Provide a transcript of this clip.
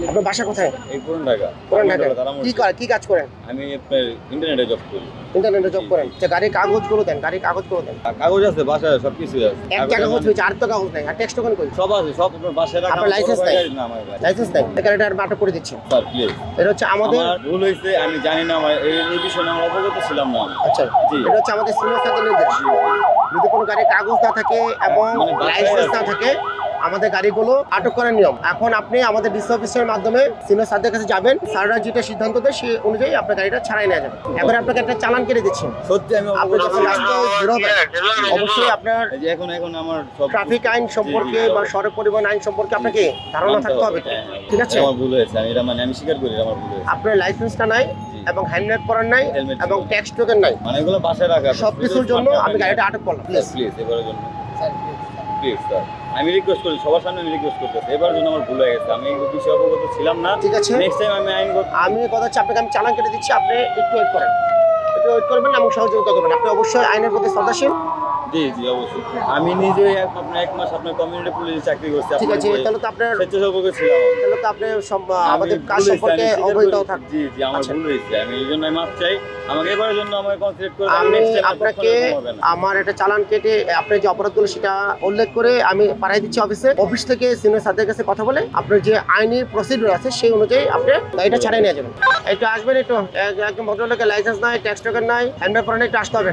আপনার বাসা কোথায়? এই পুরান ঢাকা। পুরান ঢাকা। কি কাজ করেন? আমি আপনার ইন্টারনেটে জব করি। ইন্টারনেটে জব করেন। আচ্ছা, গাড়ির কাগজগুলো দেন, গাড়ির কাগজগুলো দেন। কাগজ আছে বাসায়, সবকিছু আছে। একটা কাগজ হয়েছে, আর তো কাগজ নাই। আর ট্যাক্স টোকেন কই? সব আছে, সব আপনার বাসায় রাখা। আপনার লাইসেন্স নাই? না আমার ভাই। লাইসেন্স নাই। গাড়িটা নাটক করে দিচ্ছি। Sir please. এটা হচ্ছে আমাদের আমার ভুল হয়েছে, আমি জানি না, আমার এই বিষয়ে আমার অবগত ছিলাম না আমি। আচ্ছা, জি। এটা হচ্ছে আমাদের সিনিয়র সার্জেন্টের নির্দেশ। যদি কোনো গাড়ির কাগজ না থাকে এবং মানে বাসায় লাইসেন্স না আছে। থাকে, আমাদের গাড়িগুলো আটক করার নিয়ম। এখন আপনি আমাদের ডিসি অফিসের মাধ্যমে সিনিয়র স্যারদের কাছে যাবেন, স্যাররা যেটা সিদ্ধান্ত দেয় সেই অনুযায়ী আপনার গাড়িটা ছাড়াই নেওয়া যাবে। এবারে আপনাকে একটা চালান কেটে দিচ্ছি। সত্যি আমি আপনি যখন রাস্তায় বেরোবেন, অবশ্যই আপনার এই যে এখন আমার সব ট্রাফিক আইন সম্পর্কে বা সড়ক পরিবহন আইন সম্পর্কে আপনাকে ধারণা থাকতে হবে। ঠিক আছে? আমার ভুল হয়েছে, আমি এটা আমি স্বীকার করি আমার ভুল হয়েছে। আপনার লাইসেন্সটা নাই এবং হেলমেট পরার নাই হেলমেট এবং ট্যাক্স টোকেন নাই, মানে এগুলো বাসায় রাখা। সবকিছুর জন্য আমি গাড়িটা আটক করলাম। প্লিজ এবারের জন্য প্লিজ স্যার, আমি রিকোয়েস্ট করি সবার সামনে, আমি রিকোয়েস্ট করতেছি, এবারের জন্য আমার ভুল হয়ে গেছে, আমি এই বিষয়ে অবগত ছিলাম না। ঠিক আছে, নেক্সট টাইম আমি আইনগত আমি কথা হচ্ছে আপনাকে আমি চালান কেটে দিচ্ছি, আপনি একটু ওয়েট করেন, একটু ওয়েট করবেন এবং সহযোগিতা করবেন। আপনি অবশ্যই আইনের প্রতি শ্রদ্ধাশীল। জি জি অবশ্যই। আমি নিজে আপনার 1 মাস আপনার কমিউনিটি পুলিশে চাকরি করছি। ঠিক আছে, তাহলে তো আপনার স্বেচ্ছাসেবক ছিলাম। তাহলে তো আপনি আমাদের আমি কাজ ভুল হয়েছে, সম্পর্কে আমি স্বীকার অবহিত করি। থাকবেন। জি জি আমার আচ্ছা। ভুল হয়েছে, আমি এই জন্য মাপ চাই। আমাকে এবারের জন্য আমাকে কনসিডার করে আমি next time আর আপনাকে কখনো হবে না। আমার একটা চালান কেটে আপনার যে অপরাধগুলো সেটা উল্লেখ করে আমি পাঠিয়ে দিচ্ছি অফিসে। অফিস থেকে সিনিয়র স্যারদের কাছে কথা বলে আপনার যে আইনি প্রসিডিউর আছে সেই অনুযায়ী আপনি গাড়িটা ছাড়াই নিয়ে যাবেন। একটু আসবেন, একটু একদম ভদ্রলোকের লাইসেন্স নাই, ট্যাক্স টোকেন নাই, হেলমেট পরে একটু আসতে হবে।